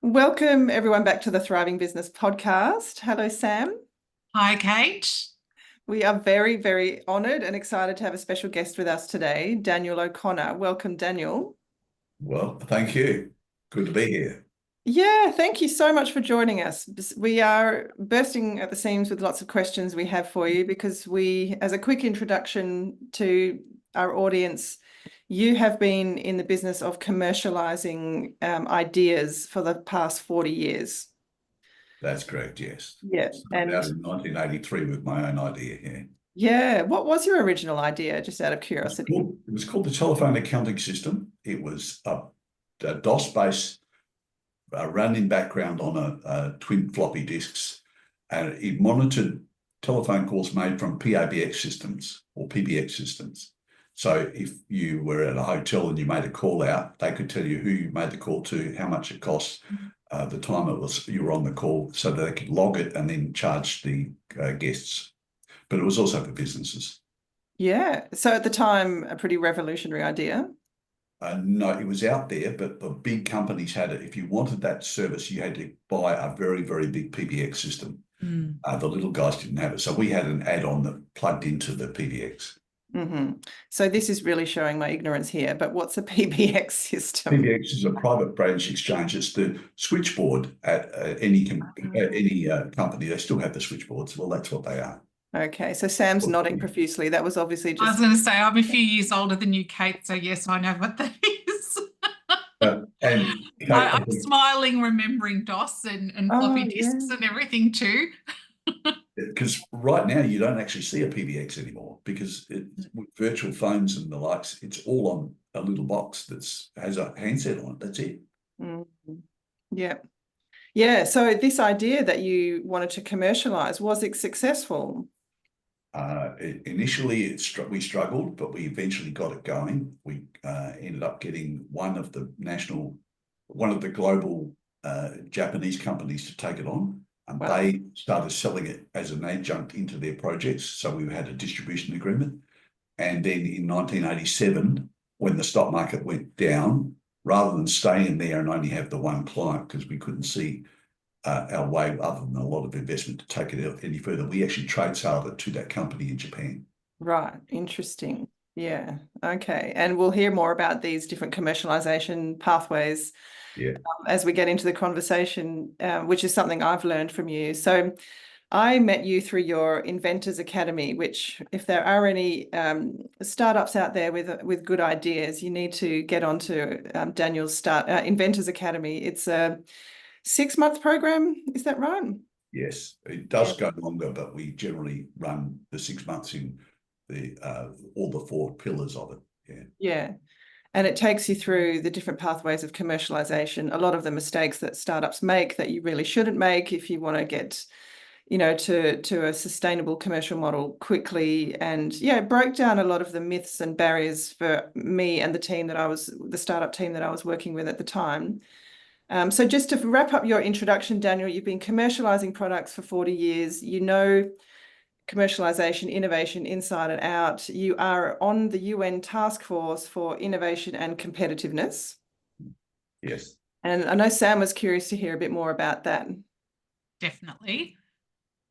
Welcome everyone back to the Thriving Business podcast. Hello, Sam. Hi, Kate. We are very, very honoured and excited to have a special guest with us today, Daniel O'Connor. Welcome, Daniel. Well, thank you. Good to be here. Yeah, thank you so much for joining us. We are bursting at the seams with lots of questions we have for you because as a quick introduction to our audience, you have been in the business of commercialising ideas for the past 40 years. That's correct, yes. Yeah. Started out in 1983 with my own idea here. Yeah. What was your original idea, just out of curiosity? It was called the telephone accounting system. It was a DOS-based running background on a twin floppy disks, and it monitored telephone calls made from PABX systems or PBX systems. So if you were at a hotel and you made a call out, they could tell you who you made the call to, how much it cost, the time you were on the call, so that they could log it and then charge the guests. But it was also for businesses. Yeah. So at the time, a pretty revolutionary idea. No, it was out there, but the big companies had it. If you wanted that service, you had to buy a very, very big PBX system. The little guys didn't have it. So we had an add-on that plugged into the PBX. So this is really showing my ignorance here, but what's a PBX system? PBX is a private branch exchange. It's the switchboard at any company. They still have the switchboards. Well, that's what they are. Okay, so Sam's nodding profusely. That was obviously I was just... going to say, I'm a few years older than you, Kate, so yes, I know what that is. I'm smiling, remembering DOS and floppy disks and everything too. Because right now you don't actually see a PBX anymore because with virtual phones and the likes, it's all on a little box that has a handset on it. That's it. Yeah. Yeah. So this idea that you wanted to commercialise, was it successful? Initially, we struggled, but we eventually got it going. We ended up getting one of the global Japanese companies to take it on. And they started selling it as an adjunct into their projects. So we had a distribution agreement. And then in 1987, when the stock market went down, rather than stay in there and only have the one client, because we couldn't see our way, other than a lot of investment, to take it out any further, we actually trade sold it to that company in Japan. Right. Interesting. Yeah. Okay. And we'll hear more about these different commercialisation pathways as we get into the conversation, which is something I've learned from you. So I met you through your Inventors Academy, which, if there are any startups out there with good ideas, you need to get onto Daniel's Inventors Academy. It's a 6-month program. Is that right? Yes, it does go longer, but we generally run the 6 months in all the 4 pillars of it. Yeah. Yeah. And it takes you through the different pathways of commercialization, a lot of the mistakes that startups make that you really shouldn't make if you want to get, to a sustainable commercial model quickly. And yeah, it broke down a lot of the myths and barriers for me and the startup team that I was working with at the time. So just to wrap up your introduction, Daniel, you've been commercializing products for 40 years. You know commercialisation, innovation inside and out. You are on the UN task force for Innovation and Competitiveness. Yes. And I know Sam was curious to hear a bit more about that. Definitely.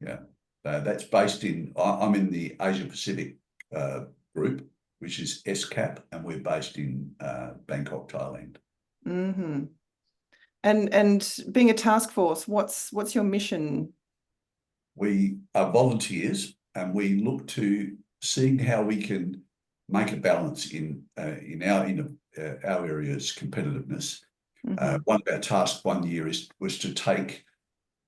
Yeah. That's based I'm in the Asia Pacific group, which is SCAP, and we're based in Bangkok, Thailand. And being a task force, what's your mission? We are volunteers, and we look to seeing how we can make a balance in our area's competitiveness. One of our tasks one year was to take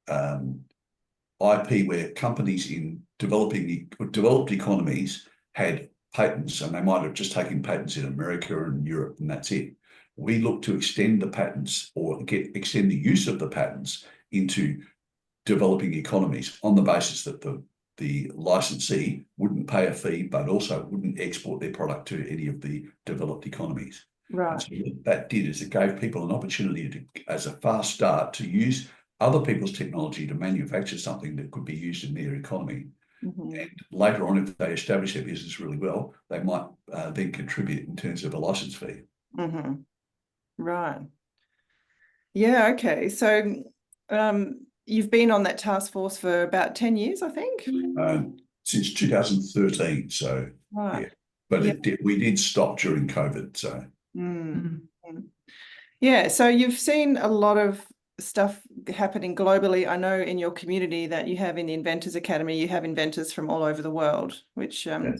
IP where companies in developed economies had patents, and they might have just taken patents in America and Europe, and that's it. We look to extend the patents or extend the use of the patents into developing economies on the basis that the licensee wouldn't pay a fee, but also wouldn't export their product to any of the developed economies. Right. So what that did is it gave people an opportunity as a fast start, to use other people's technology to manufacture something that could be used in their economy. And later on, if they establish their business really well, they might then contribute in terms of a license fee. Right. Yeah, okay. So you've been on that task force for about 10 years, I think. Since 2013. So Right. yeah, but Yeah. we did stop during COVID. So Mm. Yeah, so you've seen a lot of stuff happening globally. I know in your community that you have in the Inventors Academy, you have inventors from all over the world, which yeah.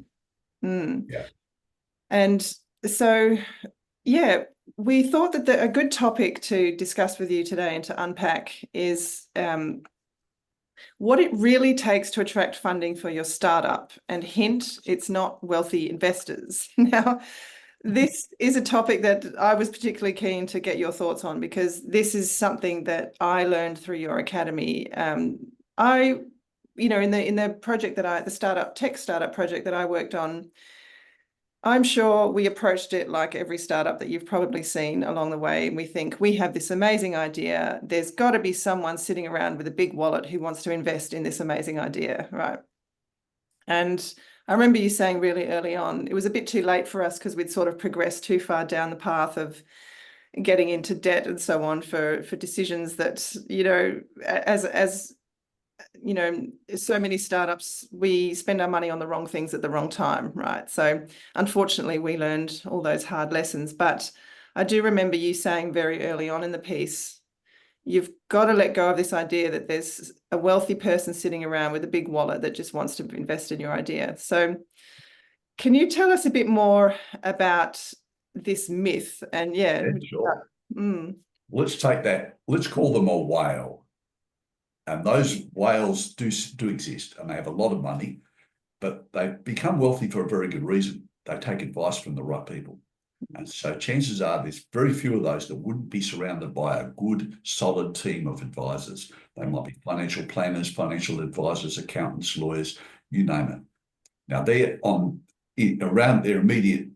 And so yeah, we thought that a good topic to discuss with you today and to unpack is what it really takes to attract funding for your startup. And hint, it's not wealthy investors. Now, this is a topic that I was particularly keen to get your thoughts on, because this is something that I learned through your academy. In the project that the tech startup project that I worked on, I'm sure we approached it like every startup that you've probably seen along the way. And we think we have this amazing idea. There's got to be someone sitting around with a big wallet who wants to invest in this amazing idea, right? And I remember you saying really early on, it was a bit too late for us because we'd sort of progressed too far down the path of getting into debt and so on for decisions that, as so many startups, we spend our money on the wrong things at the wrong time, right? So unfortunately, we learned all those hard lessons. But I do remember you saying very early on in the piece, you've got to let go of this idea that there's a wealthy person sitting around with a big wallet that just wants to invest in your idea. So can you tell us a bit more about this myth? And Sure. Mm. Let's take that. Let's call them a whale. And those whales do exist, and they have a lot of money, but they become wealthy for a very good reason. They take advice from the right people. And so chances are there's very few of those that wouldn't be surrounded by a good, solid team of advisors. They might be financial planners, financial advisors, accountants, lawyers, you name it. Now they're around their immediate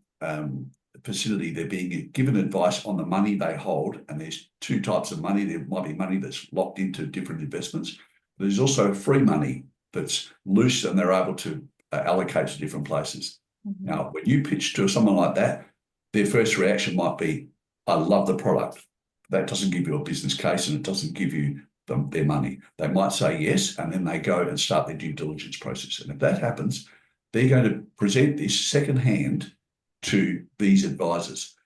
facility, they're being given advice on the money they hold. And there's two types of money. There might be money that's locked into different investments. There's also free money that's loose and they're able to allocate to different places. Mm-hmm. Now, when you pitch to someone like that, their first reaction might be, I love the product. That doesn't give you a business case and it doesn't give you their money. They might say yes, and then they go and start their due diligence process. And if that happens, they're going to present this secondhand to these advisors.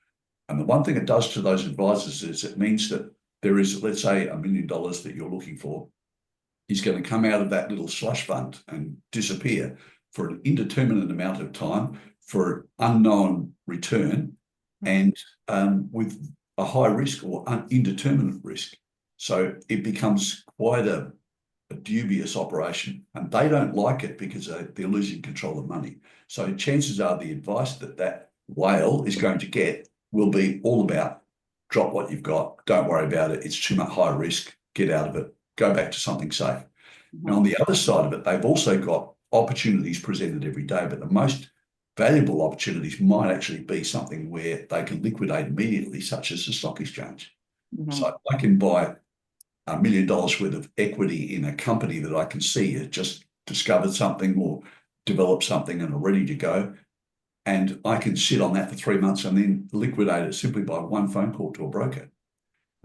And the one thing it does to those advisors is it means that there is, let's say, $1 million that you're looking for is going to come out of that little slush fund and disappear for an indeterminate amount of time for unknown return and with a high risk or indeterminate risk. So it becomes quite a dubious operation, and they don't like it because they're losing control of money. So chances are the advice that whale is going to get will be all about drop what you've got, don't worry about it, it's too much high risk, get out of it, go back to something safe. Now, on the other side of it, they've also got opportunities presented every day, but the most valuable opportunities might actually be something where they can liquidate immediately, such as the stock exchange. Mm-hmm. So I can buy $1 million worth of equity in a company that I can see has just discovered something or developed something and are ready to go. And I can sit on that for 3 months and then liquidate it simply by one phone call to a broker.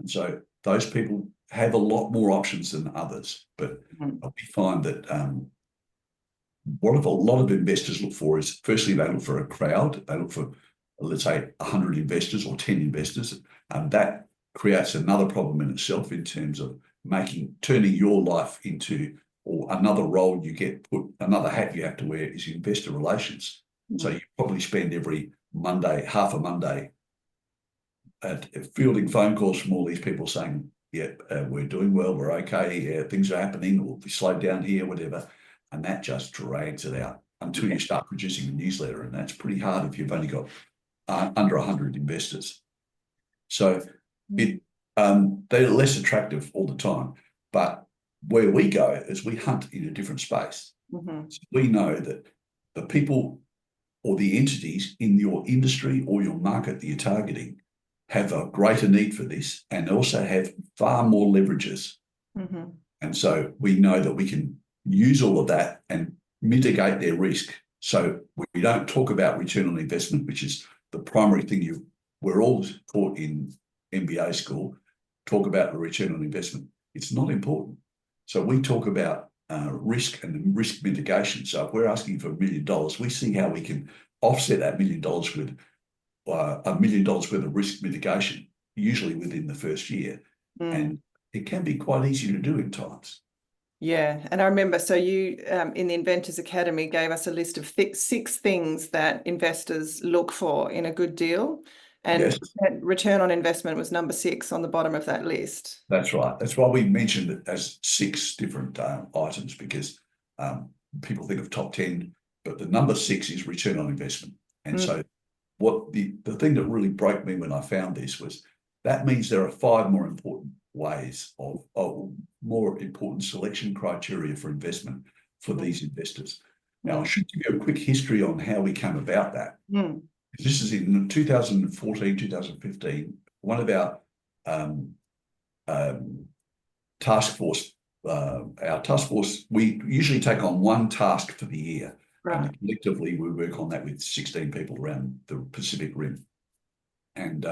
And so those people have a lot more options than others. But we find that what a lot of investors look for is, firstly, they look for a crowd. They look for, let's say, 100 investors or 10 investors. And that creates another problem in itself in terms of turning your life into, or another role you get put, another hat you have to wear is investor relations. So you probably spend every Monday, half a Monday, fielding phone calls from all these people saying, yeah, we're doing well, we're okay, things are happening, or we slowed down here, whatever. And that just drags it out until you start producing a newsletter. And that's pretty hard if you've only got under 100 investors. So they're less attractive all the time. But where we go is we hunt in a different space. Mm-hmm. So we know that the people or the entities in your industry or your market that you're targeting have a greater need for this and also have far more leverages. Mm-hmm. And so we know that we can use all of that and mitigate their risk. So we don't talk about return on investment, which is the primary thing we're all taught in MBA school. talk about the return on investment. It's not important. So we talk about risk and risk mitigation. So if we're asking for $1 million, we see how we can offset that $1 million with $1 million worth of risk mitigation, usually within the first year. And it can be quite easy to do in times. Yeah, and I remember, so you in the Inventors Academy gave us a list of 6 things that investors look for in a good deal, and yes, return on investment was number 6 on the bottom of that list. That's right. That's why we mentioned it as 6 different items, because people think of top 10, but the number 6 is return on investment. And so what the thing that really broke me when I found this was that means there are 5 more important ways of more important selection criteria for investment for these investors. Now, I should give you a quick history on how we came about that. This is in 2014, 2015, one of our task force, we usually take on one task for the year. Right. And collectively, we work on that with 16 people around the Pacific Rim. And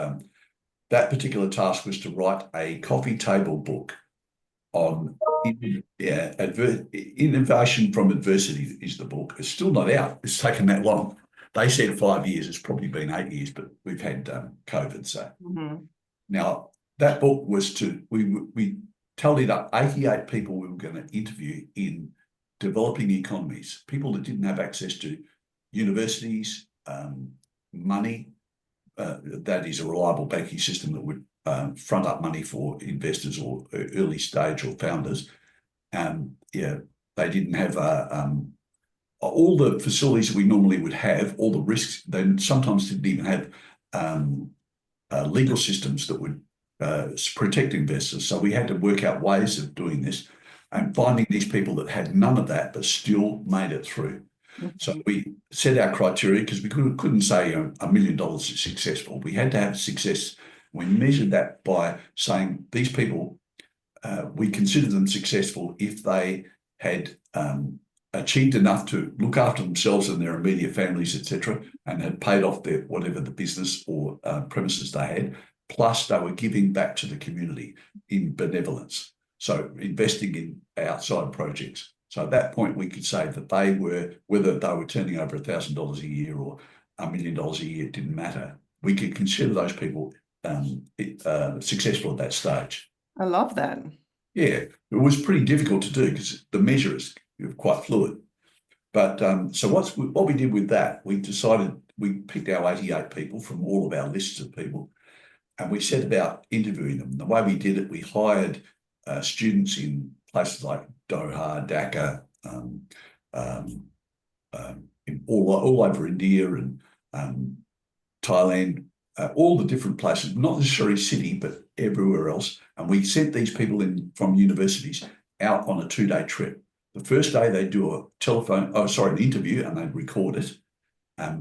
that particular task was to write a coffee table book on innovation from adversity is the book. It's still not out. It's taken that long. They said 5 years. It's probably been 8 years, but we've had COVID. So now that book was we tallied up 88 people we were going to interview in developing economies, people that didn't have access to universities, money, that is a reliable banking system that would front up money for investors or early stage or founders. They didn't have all the facilities that we normally would have, all the risks. They sometimes didn't even have legal systems that would protect investors. So we had to work out ways of doing this and finding these people that had none of that but still made it through. So we set our criteria because we couldn't say $1 million is successful. We had to have success. We measured that by saying these people, we consider them successful if they had achieved enough to look after themselves and their immediate families, etc., and had paid off their whatever the business or premises they had, plus they were giving back to the community in benevolence. So investing in outside projects. So at that point, we could say that they were, whether they were turning over $1,000 a year or $1 million a year, it didn't matter. We could consider those people successful at that stage. I love that. Yeah, it was pretty difficult to do because the measure is quite fluid. But so what we did with that, we picked our 88 people from all of our lists of people, and we set about interviewing them. The way we did it, we hired students in places like Doha, Dhaka, all over India and Thailand, all the different places, not necessarily city, but everywhere else. And we sent these people in from universities out on a 2-day trip. The first day they do an interview, and they'd record it,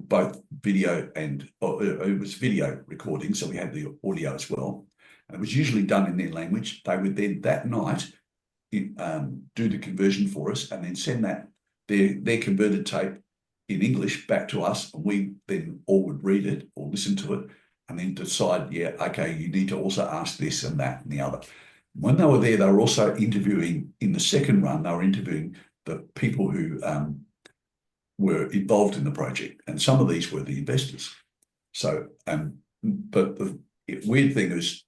both video and it was video recording, so we had the audio as well. And it was usually done in their language. They would then that night do the conversion for us, and then send their converted tape in English back to us, and we then all would read it or listen to it, and then decide, yeah, okay, you need to also ask this and that and the other. When they were there, they were also interviewing, in the second run, they were interviewing the people who were involved in the project, and some of these were the investors. So, but the weird thing is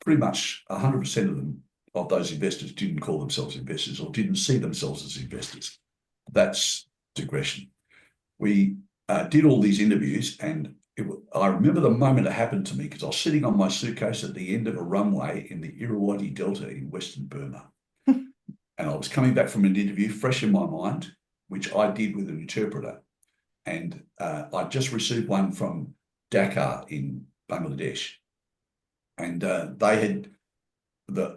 pretty much 100% of them, of those investors, didn't call themselves investors or didn't see themselves as investors. That's digression. We did all these interviews, and I remember the moment it happened to me because I was sitting on my suitcase at the end of a runway in the Irrawaddy Delta in Western Burma. And I was coming back from an interview fresh in my mind, which I did with an interpreter. And I just received one from Dhaka in Bangladesh. And the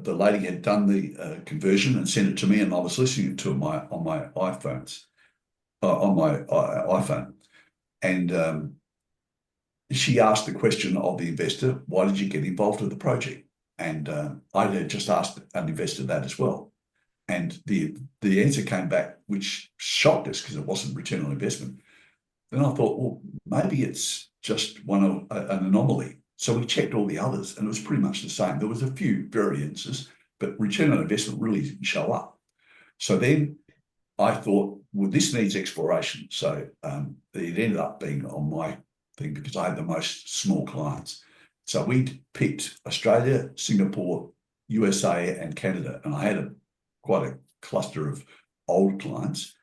lady had done the conversion and sent it to me, and I was listening to it on my iPhone. And she asked the question of the investor, why did you get involved with the project? And I had just asked an investor that as well. And the answer came back, which shocked us because it wasn't return on investment. Then I thought, well, maybe it's just an anomaly. So we checked all the others, and it was pretty much the same. There was a few variances, but return on investment really didn't show up. So then I thought, well, this needs exploration. So it ended up being on my thing because I had the most small clients. So we picked Australia, Singapore, USA, and Canada, and I had quite a cluster of old clients.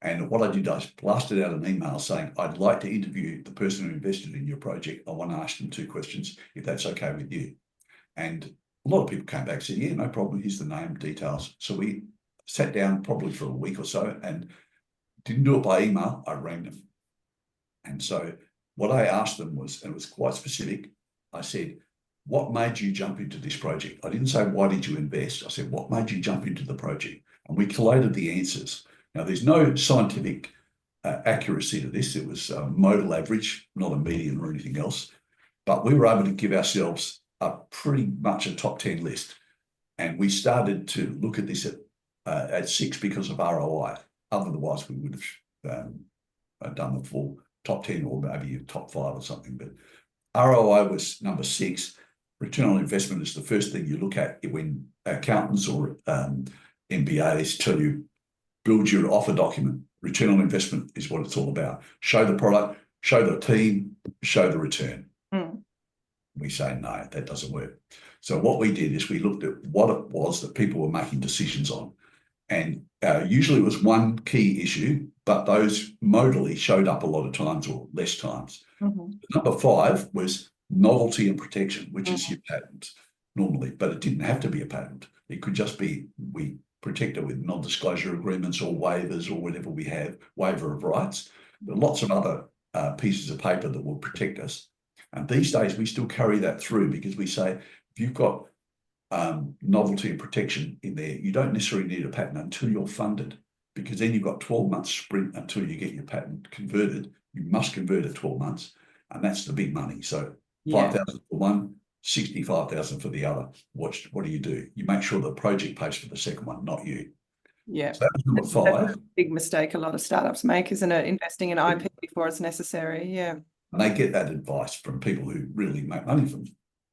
And what I did, I blasted out an email saying, I'd like to interview the person who invested in your project. I want to ask them 2 questions, if that's okay with you. And a lot of people came back and said, yeah, no problem. Here's the name, details. So we sat down probably for a week or so and didn't do it by email. I rang them. And so what I asked them was, and it was quite specific, I said, what made you jump into this project? I didn't say, why did you invest? I said, what made you jump into the project? And we collated the answers. Now, there's no scientific accuracy to this. It was modal average, not a median or anything else. But we were able to give ourselves pretty much a top 10 list. And we started to look at this at 6 because of ROI. Otherwise, we would have done the full top 10 or maybe a top 5 or something. But ROI was number 6. Return on investment is the first thing you look at when accountants or MBAs tell you, build your offer document. Return on investment is what it's all about. Show the product, show the team, show the return. We say, no, that doesn't work. So what we did is we looked at what it was that people were making decisions on. And usually it was one key issue, but those modally showed up a lot of times or less times. Number 5 was novelty and protection, which is your patent normally, but it didn't have to be a patent. It could just be we protect it with non-disclosure agreements or waivers or whatever we have, waiver of rights. There are lots of other pieces of paper that will protect us. And these days we still carry that through because we say, if you've got novelty and protection in there, you don't necessarily need a patent until you're funded, because then you've got 12 months sprint until you get your patent converted. You must convert it 12 months, and that's the big money. So 5,000 for one, 65,000 for the other. What do? You make sure the project pays for the second one, not you. Yeah. So that was number 5. That's a big mistake a lot of startups make, isn't it? Investing in IP before it's necessary. Yeah. And they get that advice from people who really make money from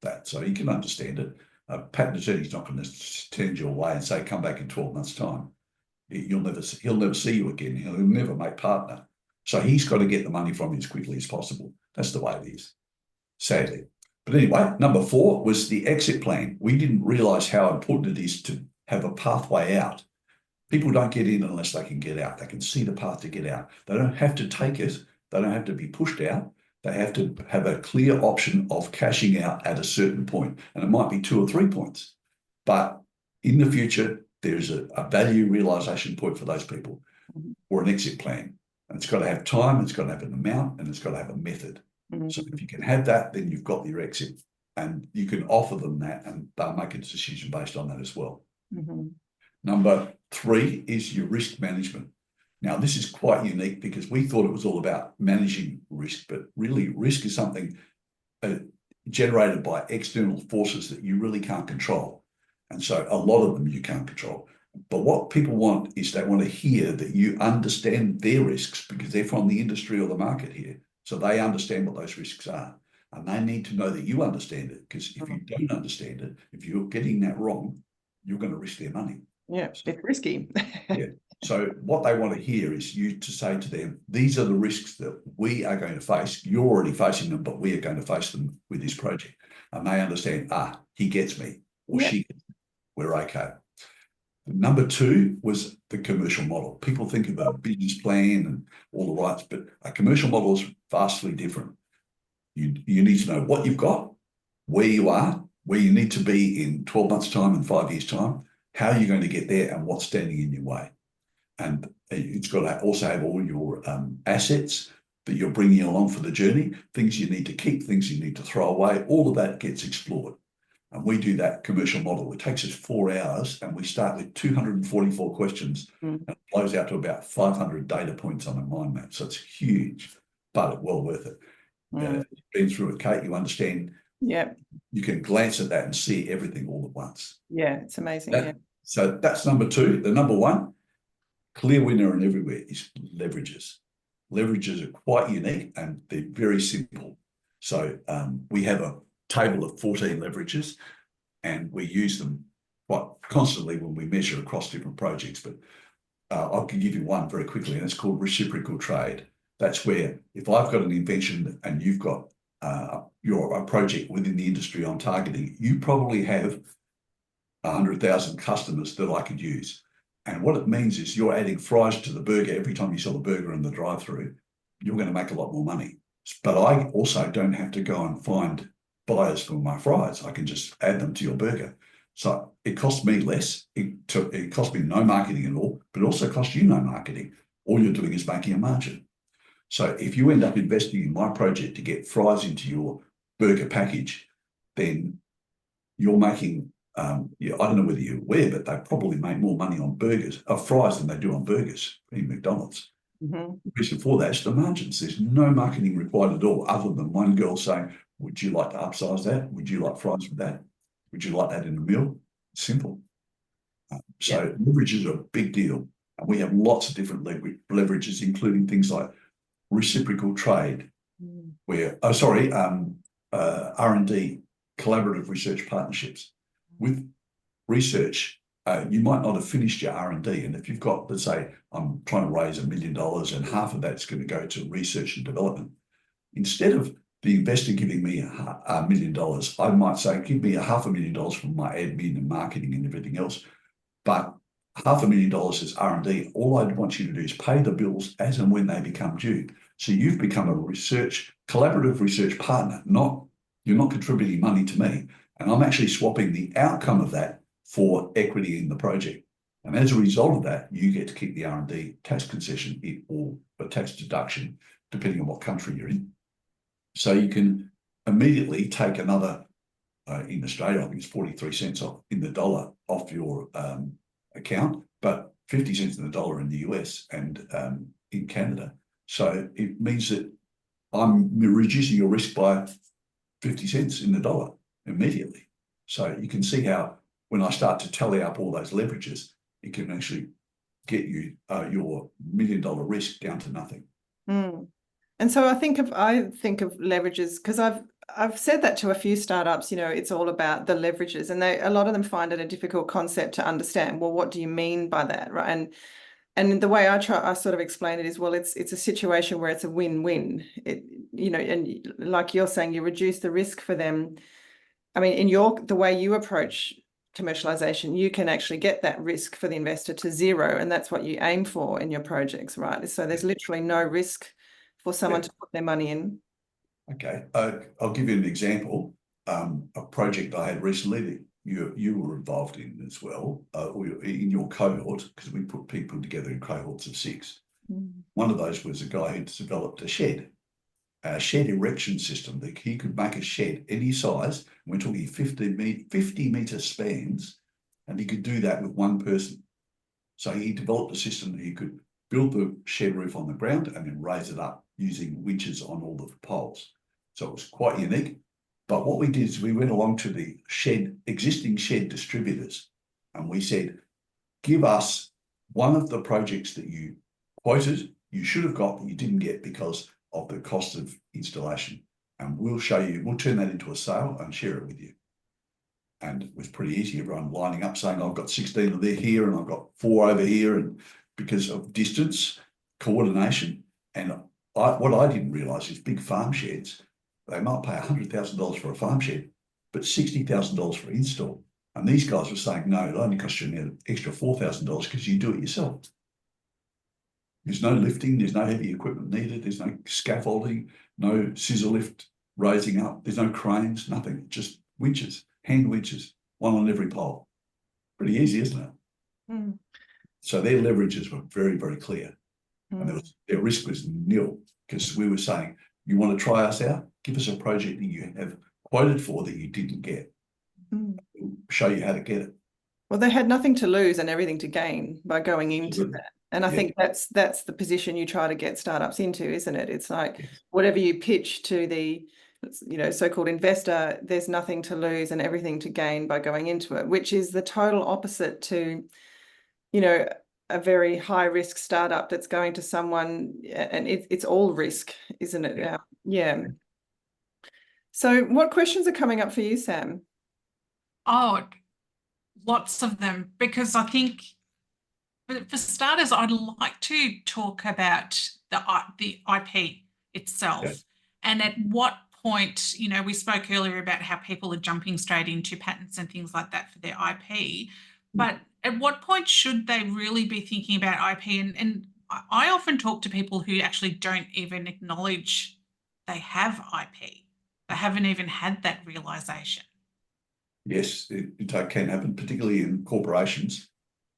that. So you can understand it. A patent attorney's not going to turn you away and say, come back in 12 months' time. He'll never see you again. He'll never make partner. So he's got to get the money from you as quickly as possible. That's the way it is, sadly. But anyway, number 4 was the exit plan. We didn't realize how important it is to have a pathway out. People don't get in unless they can get out. They can see the path to get out. They don't have to take it. They don't have to be pushed out. They have to have a clear option of cashing out at a certain point. And it might be 2 or 3 points. But in the future, there's a value realization point for those people or an exit plan. And it's got to have time, it's got to have an amount, and it's got to have a method. So if you can have that, then you've got your exit, and you can offer them that, and they'll make a decision based on that as well. Number 3 is your risk management. Now, this is quite unique because we thought it was all about managing risk, but really risk is something generated by external forces that you really can't control. And so a lot of them you can't control. But what people want is they want to hear that you understand their risks, because they're from the industry or the market here. So they understand what those risks are, and they need to know that you understand it, because if you don't understand it, if you're getting that wrong, you're going to risk their money. Yeah, it's risky. Yeah. So what they want to hear is you to say to them, these are the risks that we are going to face. You're already facing them, but we are going to face them with this project. And they understand, he gets me, or she gets me. We're okay. Number 2 was the commercial model. People think of a business plan and all the rights, but a commercial model is vastly different. You need to know what you've got, where you are, where you need to be in 12 months' time and 5 years' time, how you're going to get there, and what's standing in your way. And it's got to also have all your assets that you're bringing along for the journey, things you need to keep, things you need to throw away. All of that gets explored. And we do that commercial model. It takes us 4 hours, and we start with 244 questions and it blows out to about 500 data points on a mind map. So it's huge, but well worth it. You've been through it, Kate, you understand. Yeah. You can glance at that and see everything all at once. Yeah, it's amazing. So that's number 2. The number 1, clear winner and everywhere, is leverages. Leverages are quite unique and they're very simple. So we have table of 14 leverages, and we use them quite constantly when we measure across different projects. But I can give you one very quickly, and it's called reciprocal trade. That's where if I've got an invention and you've got a project within the industry I'm targeting, you probably have 100,000 customers that I could use. And what it means is you're adding fries to the burger every time you sell a burger in the drive-through. You're going to make a lot more money. But I also don't have to go and find buyers for my fries. I can just add them to your burger. So it costs me less. It costs me no marketing at all, but it also costs you no marketing. All you're doing is making a margin. So if you end up investing in my project to get fries into your burger package, then you're making, I don't know whether you're aware, but they probably make more money on fries than they do on burgers in McDonald's. Mm-hmm. The reason for that is the margins. There's no marketing required at all, other than one girl saying, would you like to upsize that? Would you like fries with that? Would you like that in a meal? Simple. So leverages are a big deal. And we have lots of different leverages, including things like reciprocal trade, where, R&D, collaborative research partnerships. With research, you might not have finished your R&D. And if you've got, let's say, I'm trying to raise $1 million and half of that's going to go to research and development, instead of the investor giving me $1 million, I might say, give me $500,000 from my admin and marketing and everything else. But $500,000 is R&D. All I want you to do is pay the bills as and when they become due. So you've become a collaborative research partner. You're not contributing money to me. And I'm actually swapping the outcome of that for equity in the project. And as a result of that, you get to keep the R&D tax concession or a tax deduction, depending on what country you're in. So you can immediately take another, in Australia, I think it's 43 cents in the dollar off your account, but 50 cents in the dollar in the US and in Canada. So it means that I'm reducing your risk by 50 cents in the dollar immediately. So you can see how when I start to tally up all those leverages, it can actually get you your $1 million risk down to nothing. Mm. And so I think of leverages, because I've said that to a few startups, it's all about the leverages, and a lot of them find it a difficult concept to understand. Well, what do you mean by that, right? And the way I sort of explain it is, well, it's a situation where it's a win-win. And like you're saying, you reduce the risk for them. I mean, the way you approach commercialization, you can actually get that risk for the investor to zero, and that's what you aim for in your projects, right? So there's literally no risk for someone to put their money in. Okay, I'll give you an example. A project I had recently that you were involved in as well, in your cohort, because we put people together in cohorts of 6. One of those was a guy who developed a shed erection system that he could make a shed any size. We're talking 50-meter spans, and he could do that with one person. So he developed a system that he could build the shed roof on the ground and then raise it up using winches on all the poles. So it was quite unique. But what we did is we went along to the existing shed distributors, and we said, give us one of the projects that you quoted, you should have got, but you didn't get because of the cost of installation. And we'll turn that into a sale and share it with you. And it was pretty easy. Everyone lining up saying, I've got 16 of there here and I've got 4 over here, and because of distance, coordination. And what I didn't realize is big farm sheds, they might pay $100,000 for a farm shed, but $60,000 for install. And these guys were saying, no, it only costs you an extra $4,000 because you do it yourself. There's no lifting, there's no heavy equipment needed, there's no scaffolding, no scissor lift raising up, there's no cranes, nothing, just winches, hand winches, one on every pole. Pretty easy, isn't it? So their leverages were very, very clear. And their risk was nil, because we were saying, you want to try us out? Give us a project that you have quoted for that you didn't get. We'll show you how to get it. Well, they had nothing to lose and everything to gain by going into that. And I think that's the position you try to get startups into, isn't it? It's like whatever you pitch to the so-called investor, there's nothing to lose and everything to gain by going into it, which is the total opposite to, a very high risk startup that's going to someone, and it's all risk, isn't it? Yeah. So what questions are coming up for you, Sam? Oh, lots of them, because I think for starters, I'd like to talk about the IP itself. Yeah. And at what point, we spoke earlier about how people are jumping straight into patents and things like that for their IP. But at what point should they really be thinking about IP? And I often talk to people who actually don't even acknowledge they have IP. They haven't even had that realization. Yes, it can happen, particularly in corporations,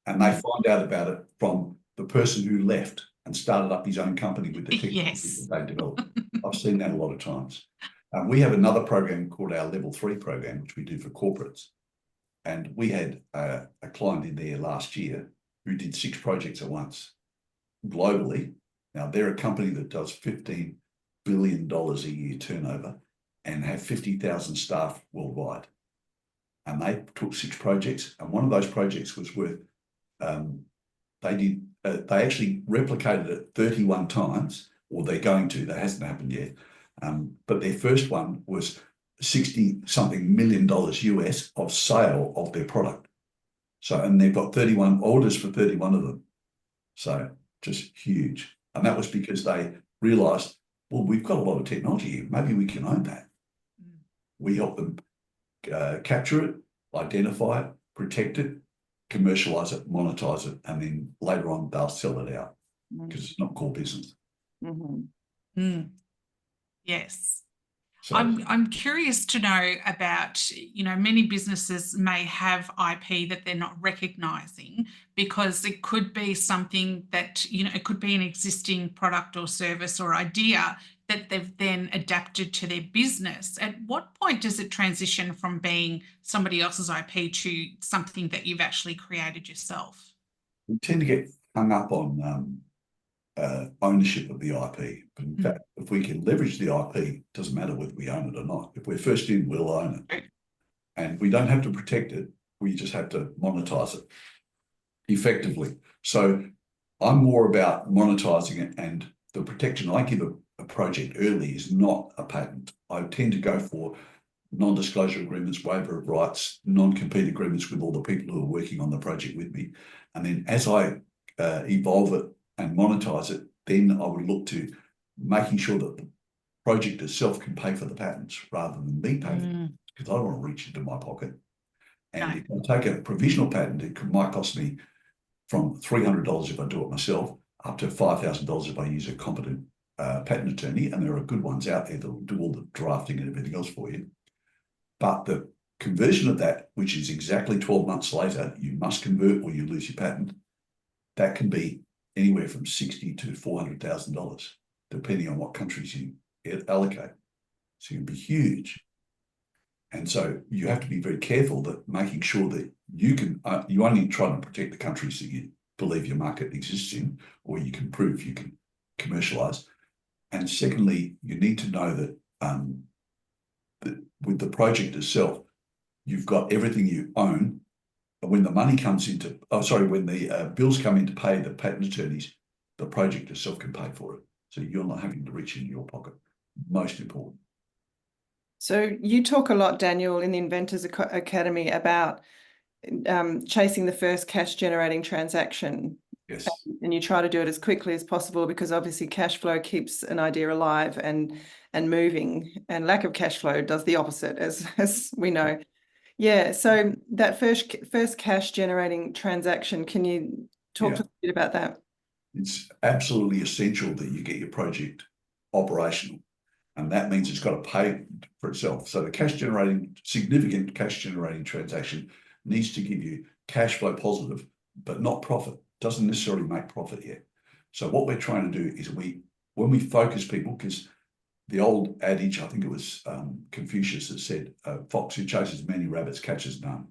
and they find out about it from the person who left and started up his own company with the technology Yes. that they developed. I've seen that a lot of times. We have another program called our Level 3 program, which we do for corporates. And we had a client in there last year who did 6 projects at once globally. Now, they're a company that does $15 billion a year turnover and have 50,000 staff worldwide. And they took 6 projects, and one of those projects was worth, they actually replicated it 31 times, or they're going to, that hasn't happened yet. But their first one was 60-something million US of sale of their product. So, and they've got 31 orders for 31 of them. So just huge. And that was because they realized, well, we've got a lot of technology here. Maybe we can own that. We help them capture it, identify it, protect it, commercialise it, monetize it, and then later on they'll sell it out because it's not core business. Yes. So, I'm curious to know about, many businesses may have IP that they're not recognizing because it could be something that, it could be an existing product or service or idea that they've then adapted to their business. At what point does it transition from being somebody else's IP to something that you've actually created yourself? we tend to get hung up on ownership of the IP. But in fact, if we can leverage the IP, it doesn't matter whether we own it or not. If we're first in, we'll own it. And we don't have to protect it. We just have to monetize it effectively. So I'm more about monetizing it, and the protection I give a project early is not a patent. I tend to go for non-disclosure agreements, waiver of rights, non-compete agreements with all the people who are working on the project with me. And then as I evolve it and monetize it, then I would look to making sure that the project itself can pay for the patents rather than me pay for it, because I don't want to reach into my pocket. And if I take a provisional patent, it might cost me from $300 if I do it myself, up to $5,000 if I use a competent patent attorney, and there are good ones out there that will do all the drafting and everything else for you. But the conversion of that, which is exactly 12 months later, you must convert or you lose your patent, that can be anywhere from $60,000 to $400,000, depending on what countries you allocate. So it can be huge. And so you have to be very careful that making sure that you can, you only try to protect the countries that you believe your market exists in, or you can prove you can commercialise. And secondly, you need to know that, that with the project itself, you've got everything you own. But when the money comes into, when the bills come in to pay the patent attorneys, the project itself can pay for it. So you're not having to reach in your pocket. Most important. So you talk a lot, Daniel, in the Inventors Academy about chasing the first cash generating transaction. Yes. And you try to do it as quickly as possible because obviously cash flow keeps an idea alive and moving, and lack of cash flow does the opposite, as we know. Yeah, so that first cash generating transaction, can you talk to us a bit about that? It's absolutely essential that you get your project operational, and that means it's got to pay for itself. So the significant cash generating transaction needs to give you cash flow positive, but not profit. Doesn't necessarily make profit yet. So what we're trying to do is when we focus people, because the old adage, I think it was Confucius that said, a fox who chases many rabbits catches none.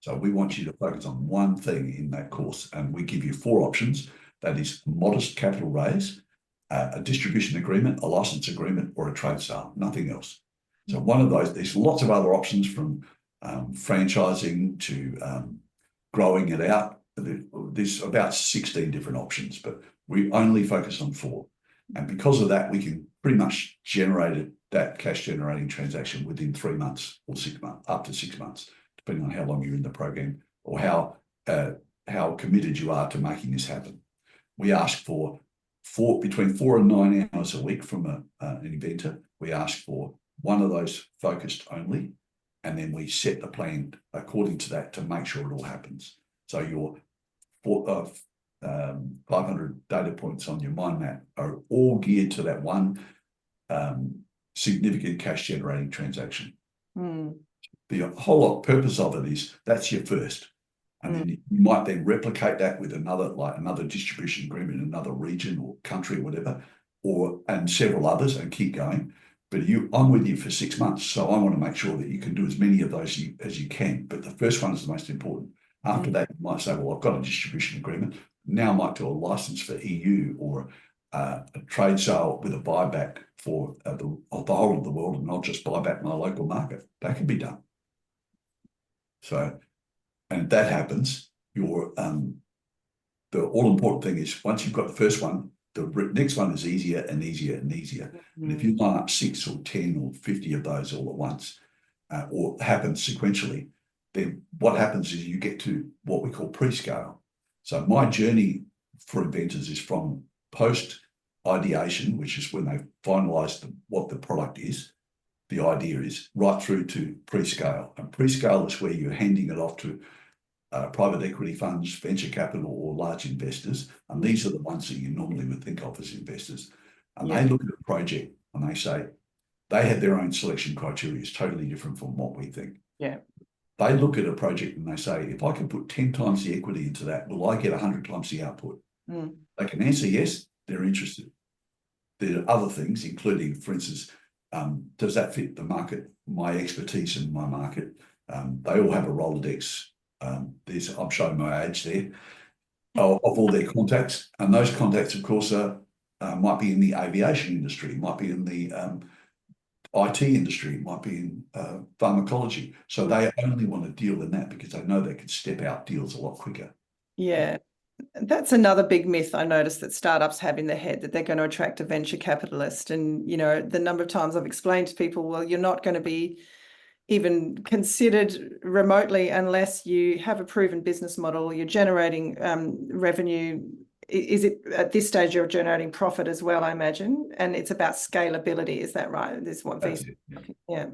So we want you to focus on one thing in that course, and we give you 4 options. That is modest capital raise, a distribution agreement, a license agreement, or a trade sale, nothing else. So one of those, there's lots of other options, from franchising to growing it out. There's about 16 different options, but we only focus on 4. And because of that, we can pretty much generate it that cash generating transaction within 3 months or 6 months, up to 6 months, depending on how long you're in the program or how committed you are to making this happen. We ask for between 4 and 9 hours a week from an inventor. We ask for one of those focused only, and then we set the plan according to that to make sure it all happens. So your 500 data points on your mind map are all geared to that one significant cash generating transaction. The whole purpose of it is that's your first. And then you might then replicate that with another distribution agreement in another region or country or whatever, and several others, and keep going. But I'm with you for 6 months, so I want to make sure that you can do as many of those as you can. But the first one is the most important. After that, you might say, well, I've got a distribution agreement. Now I might do a license for EU or a trade sale with a buyback for the whole of the world, and not just buy back my local market. That can be done. So, and if that happens, the all-important thing is once you've got the first one, the next one is easier and easier and easier. And if you line up 6 or 10 or 50 of those all at once, or happens sequentially, then what happens is you get to what we call pre-scale. So my journey for inventors is from post-ideation, which is when they've finalised what the product is, the idea is, right through to pre-scale. And pre-scale is where you're handing it off to private equity funds, venture capital, or large investors. And these are the ones that you normally would think of as investors. And they look at a project and they say, they have their own selection criteria. It's totally different from what we think. Yeah. They look at a project and they say, if I can put 10 times the equity into that, will I get 100 times the output? They can answer yes, they're interested. There are other things, including, for instance, does that fit the market, my expertise in my market? They all have a Rolodex. I'm showing my age there, of all their contacts. And those contacts, of course, might be in the aviation industry, might be in the IT industry, might be in pharmacology. So they only want to deal in that because they know they can step out deals a lot quicker. Yeah. That's another big myth I noticed that startups have in their head, that they're going to attract a venture capitalist. And, you know, the number of times I've explained to people, well, you're not going to be even considered remotely unless you have a proven business model, you're generating revenue. Is it at this stage you're generating profit as well, I imagine? And it's about scalability, is that right? This is what yeah.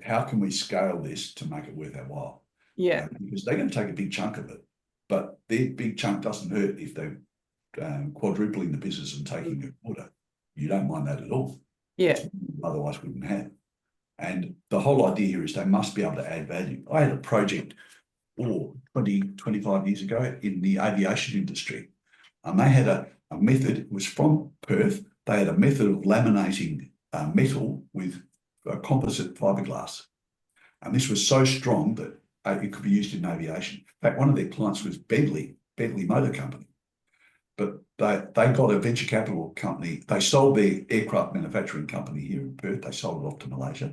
How can we scale this to make it worth our while? Yeah. Because they're going to take a big chunk of it. But their big chunk doesn't hurt if they're quadrupling the business and taking a quarter. You don't mind that at all. Yeah. Otherwise, we wouldn't have. And the whole idea here is they must be able to add value. I had a project 20, 25 years ago in the aviation industry. And they had a method, it was from Perth. They had a method of laminating metal with composite fiberglass. And this was so strong that it could be used in aviation. In fact, one of their clients was Bentley Motor Company. But they got a venture capital company. They sold their aircraft manufacturing company here in Perth. They sold it off to Malaysia.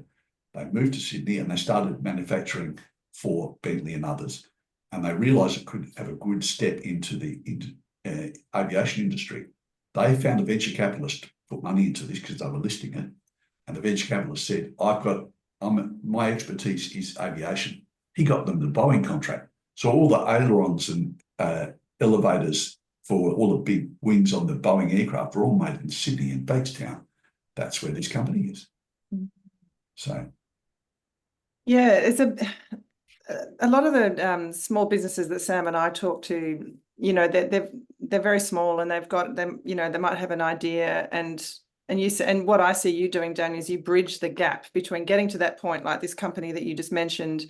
They moved to Sydney and they started manufacturing for Bentley and others. And they realised it could have a good step into the aviation industry. They found a venture capitalist to put money into this because they were listing it. And the venture capitalist said, my expertise is aviation. He got them the Boeing contract. So all the ailerons and elevators for all the big wings on the Boeing aircraft were all made in Sydney and Bankstown. That's where this company is. So. Yeah, it's a lot of the small businesses that Sam and I talk to, you know, they're very small and they've got them, you know, they might have an idea and what I see you doing, Dan, is you bridge the gap between getting to that point, like this company that you just mentioned,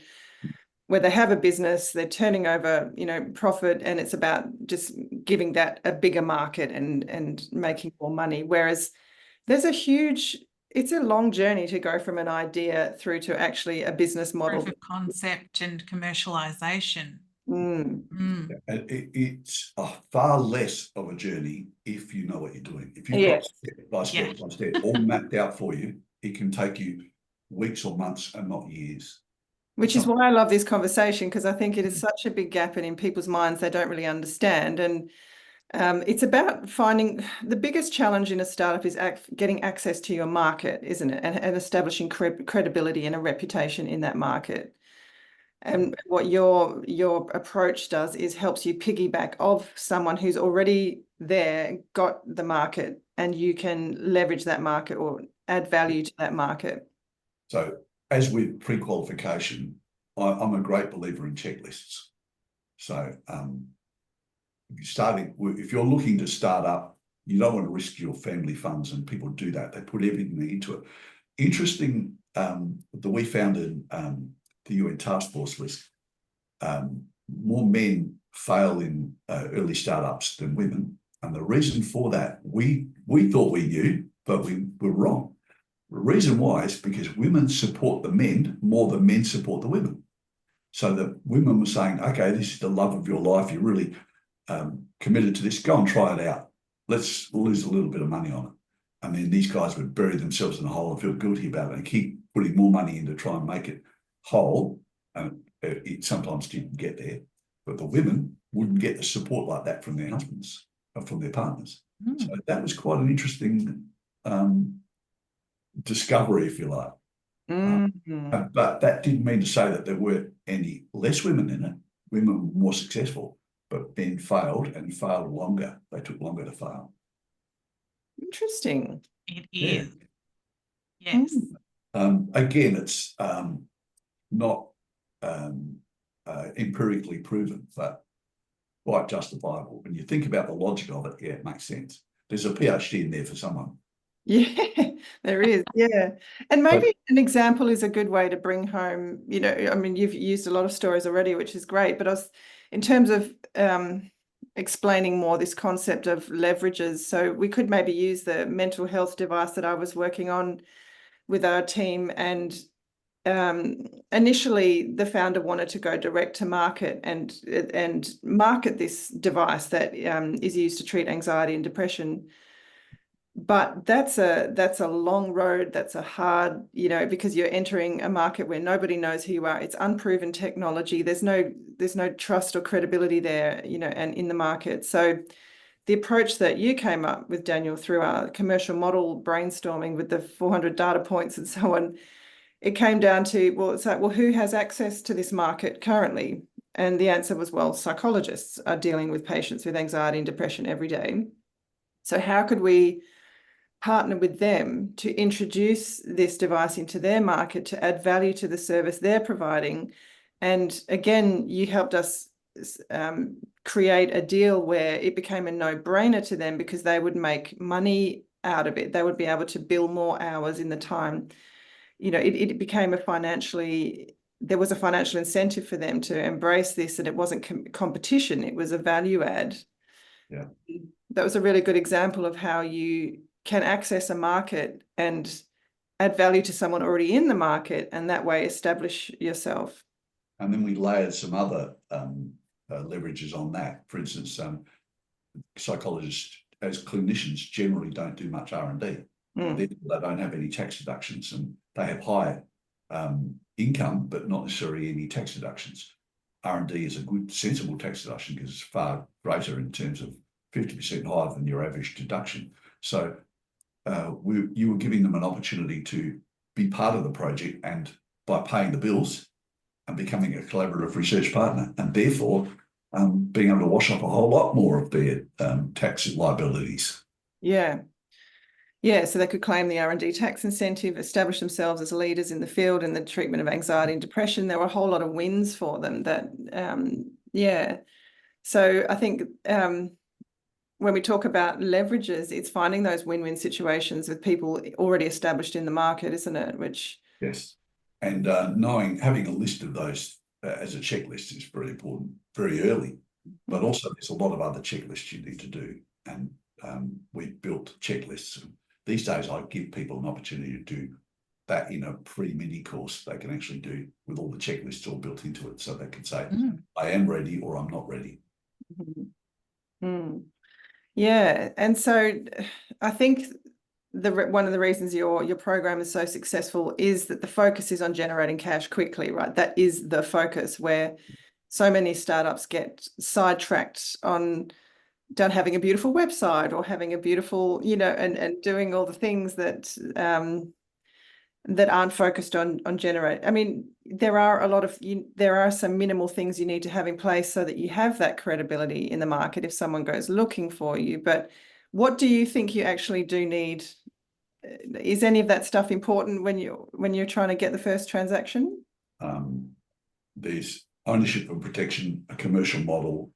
where they have a business, they're turning over, you know, profit, and it's about just giving that a bigger market and making more money. Whereas there's it's a long journey to go from an idea through to actually a business model. Proof of concept and commercialisation. It's far less of a journey if you know what you're doing. If you've got step by step all mapped out for you, it can take you weeks or months and not years. Which is why I love this conversation, because I think it is such a big gap, and in people's minds, they don't really understand. And It's about finding the biggest challenge in a startup is getting access to your market, isn't it? And establishing credibility and a reputation in that market. And what your approach does is helps you piggyback off someone who's already there, got the market, and you can leverage that market or add value to that market. So as with pre-qualification, I'm a great believer in checklists. So if you're looking to start up, you don't want to risk your family funds, and people do that. They put everything into it. Interesting that we found in the UN task force list, more men fail in early startups than women. And the reason for that, we thought we knew, but we were wrong. The reason why is because women support the men more than men support the women. So the women were saying, okay, this is the love of your life. You're really committed to this. Go and try it out. Let's lose a little bit of money on it. And then these guys would bury themselves in a hole and feel guilty about it and keep putting more money in to try and make it whole. And it sometimes didn't get there. But the women wouldn't get the support like that from their husbands or from their partners. So that was quite an interesting discovery, if you like. But that didn't mean to say that there weren't any less women in it. Women were more successful, but men failed and failed longer. They took longer to fail. Interesting. It is. Yeah. Yes. Again, it's not empirically proven, but quite justifiable. When you think about the logic of it, yeah, it makes sense. There's a PhD in there for someone. Yeah, there is. Yeah. And maybe an example is a good way to bring home, I mean, you've used a lot of stories already, which is great, but in terms of explaining more this concept of leverages, so we could maybe use the mental health device that I was working on with our team. And initially the founder wanted to go direct to market and market this device that is used to treat anxiety and depression. But that's a long road. That's a hard, because you're entering a market where nobody knows who you are. It's unproven technology. There's no trust or credibility there, and in the market. So the approach that you came up with, Daniel, through our commercial model brainstorming with the 400 data points and so on, it came down to, it's like, who has access to this market currently? And the answer was, psychologists are dealing with patients with anxiety and depression every day. So how could we partner with them to introduce this device into their market to add value to the service they're providing? And again, you helped us create a deal where it became a no-brainer to them because they would make money out of it. They would be able to bill more hours in the time. It became there was a financial incentive for them to embrace this, and it wasn't competition, it was a value add. Yeah. That was a really good example of how you can access a market and add value to someone already in the market, and that way establish yourself. And then we layered some other leverages on that. For instance, psychologists as clinicians generally don't do much R&D. They don't have any tax deductions, and they have high income, but not necessarily any tax deductions. R&D is a good, sensible tax deduction because it's far greater in terms of 50% higher than your average deduction. So you were giving them an opportunity to be part of the project, and by paying the bills and becoming a collaborative research partner, and therefore being able to wash up a whole lot more of their tax liabilities. Yeah. Yeah, so they could claim the R&D tax incentive, establish themselves as leaders in the field in the treatment of anxiety and depression. There were a whole lot of wins for them that, yeah. So I think when we talk about leverages, it's finding those win-win situations with people already established in the market, isn't it? Yes. And having a list of those as a checklist is very important, very early. But also there's a lot of other checklists you need to do. And we've built checklists. These days, I give people an opportunity to do that in a pre-mini course they can actually do with all the checklists all built into it. So they can say, I am ready or I'm not ready. Yeah. And so I think one of the reasons your program is so successful is that the focus is on generating cash quickly, right? That is the focus, where so many startups get sidetracked on don't having a beautiful website or having a beautiful, you know, and doing all the things that that aren't focused on generate. I mean, there are a lot of there are some minimal things you need to have in place so that you have that credibility in the market if someone goes looking for you. But what do you think you actually do need? Is any of that stuff important when you're trying to get the first transaction? There's ownership and protection, a commercial model.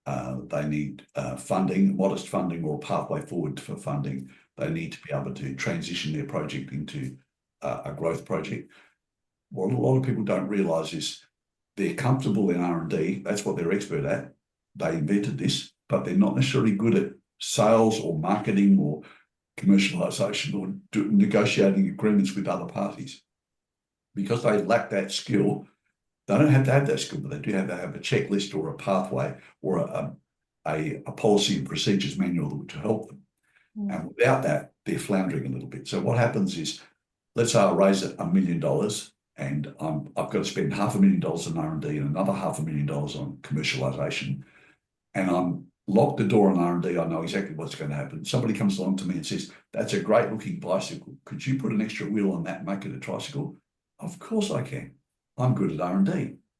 They need funding, modest funding, or a pathway forward for funding. They need to be able to transition their project into a growth project. What a lot of people don't realise is they're comfortable in R&D. That's what they're expert at. They invented this, but they're not necessarily good at sales or marketing or commercialisation or negotiating agreements with other parties. Because they lack that skill, they don't have to have that skill, but they do have to have a checklist or a pathway or a policy and procedures manual to help them. And without that, they're floundering a little bit. So what happens is, let's say I raise $1 million and I've got to spend $500,000 on R&D and another $500,000 on commercialisation, and I'm locked the door on R&D. I know exactly what's going to happen. Somebody comes along to me and says, "That's a great looking bicycle. Could you put an extra wheel on that and make it a tricycle?" Of course I can. I'm good at R&D,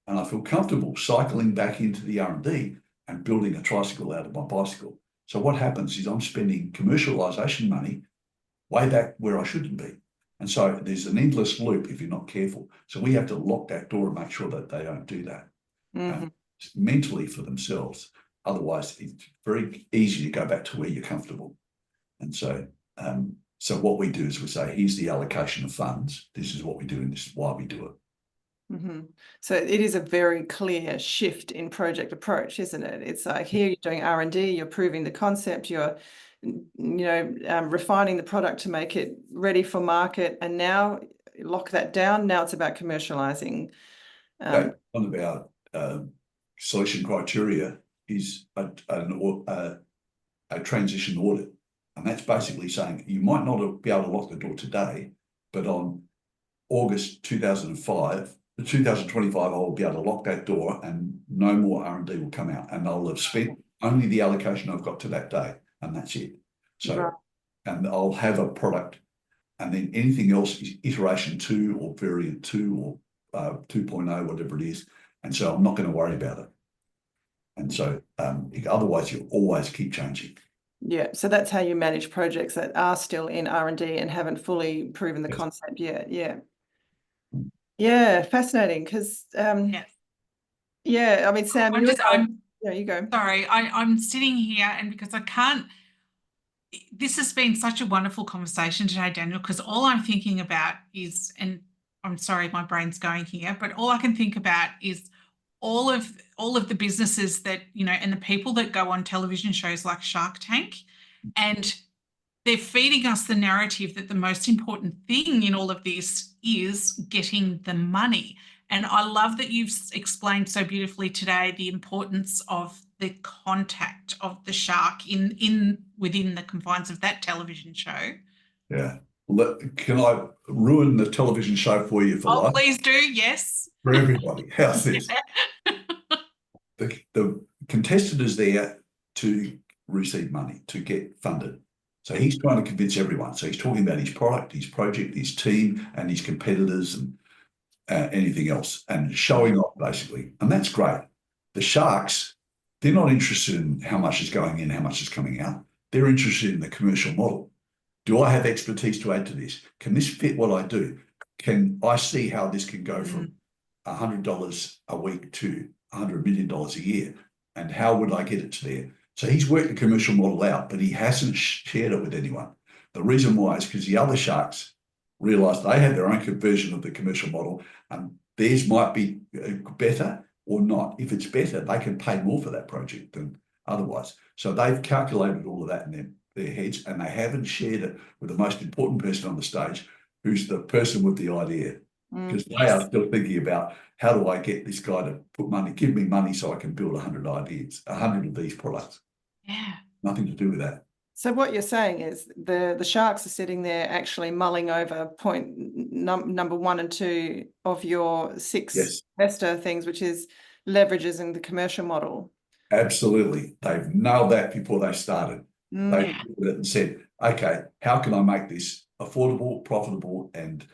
and I feel comfortable cycling back into the R&D and building a tricycle out of my bicycle. So what happens is I'm spending commercialisation money way back where I shouldn't be. And so there's an endless loop if you're not careful. So we have to lock that door and make sure that they don't do that mentally for themselves. Otherwise, it's very easy to go back to where you're comfortable. And so, so what we do is we say, here's the allocation of funds. This is what we do, and this is why we do it. So it is a very clear shift in project approach, isn't it? It's like, here you're doing R&D, you're proving the concept, you're refining the product to make it ready for market, and now lock that down. Now it's about commercializing. One of our selection criteria is a transition audit, and that's basically saying you might not be able to lock the door today, but on August 2025, I will be able to lock that door, and no more R&D will come out, and I'll have spent only the allocation I've got to that day, and that's it. So, and I'll have a product, and then anything else is iteration 2 or variant 2 or 2.0, whatever it is. And so I'm not going to worry about it. And so otherwise you'll always keep changing. Yeah, so that's how you manage projects that are still in R&D and haven't fully proven the concept yet. Yeah, fascinating. Because yeah, I mean, Sam, you go. Sorry, I'm sitting here, and because I can't. This has been such a wonderful conversation today, Daniel, because all I'm thinking about is, and I'm sorry, my brain's going here, but all I can think about is all of the businesses that, you know, and the people that go on television shows like Shark Tank, and they're feeding us the narrative that the most important thing in all of this is getting the money. And I love that you've explained so beautifully today the importance of the contact of the shark within the confines of that television show. Yeah. Can I ruin the television show for you for life? Please do, yes. For everybody. How's this? The contestant is there to receive money, to get funded. So he's trying to convince everyone. So he's talking about his product, his project, his team, and his competitors, and anything else, and showing off, basically. And that's great. The sharks, they're not interested in how much is going in, how much is coming out. They're interested in the commercial model. Do I have expertise to add to this? Can this fit what I do? Can I see how this can go from $100 a week to $100 million a year? And how would I get it to there? So he's worked the commercial model out, but he hasn't shared it with anyone. The reason why is because the other sharks realised they had their own version of the commercial model, and theirs might be better or not. If it's better, they can pay more for that project than otherwise. So they've calculated all of that in their heads, and they haven't shared it with the most important person on the stage, who's the person with the idea. Because they are still thinking about, how do I get this guy to put money, give me money so I can build 100 ideas, 100 of these products. Yeah. Nothing to do with that. So what you're saying is the sharks are sitting there actually mulling over point number 1 and 2 of your 6 investor things, which is leverages in the commercial model. Absolutely. They've nailed that before they started. They looked at it and said, okay, how can I make this affordable, profitable, and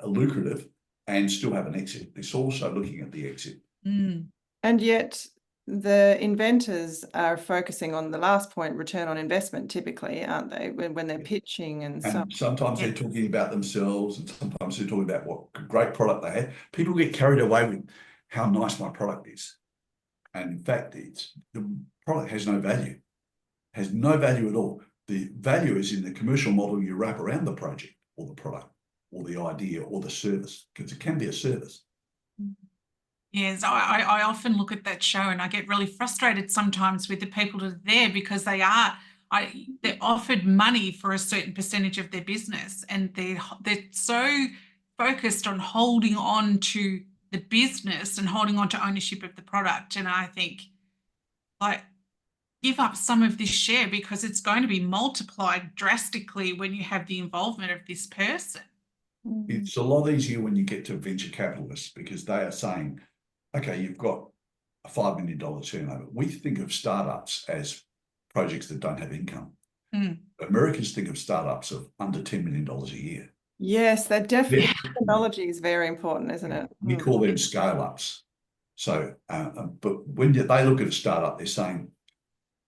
lucrative, and still have an exit? It's also looking at the exit. And yet the inventors are focusing on the last point, return on investment, typically, aren't they, when they're pitching and so. Sometimes they're talking about themselves, and sometimes they're talking about what great product they have. People get carried away with how nice my product is. And in fact, the product has no value, has no value at all. The value is in the commercial model you wrap around the project or the product or the idea or the service, because it can be a service. Yes, I often look at that show and I get really frustrated sometimes with the people that are there, because they're offered money for a certain percentage of their business, and they're so focused on holding on to the business and holding on to ownership of the product. And I think, like, give up some of this share, because it's going to be multiplied drastically when you have the involvement of this person. It's a lot easier when you get to venture capitalists, because they are saying, okay, you've got a $5 million turnover. We think of startups as projects that don't have income. Americans think of startups of under $10 million a year. Yes, that definitely technology is very important, isn't it? We call them scale-ups. So, but when they look at a startup, they're saying,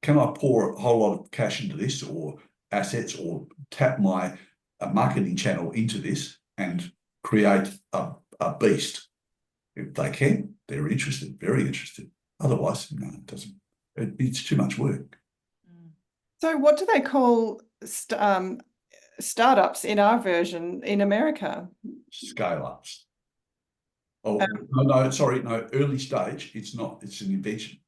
can I pour a whole lot of cash into this, or assets, or tap my marketing channel into this and create a beast? If they can, they're interested, very interested. Otherwise, no, it doesn't. It's too much work. So what do they call startups in our version in America? Scale-ups. Oh, no, sorry, no, early stage. It's not. It's an invention.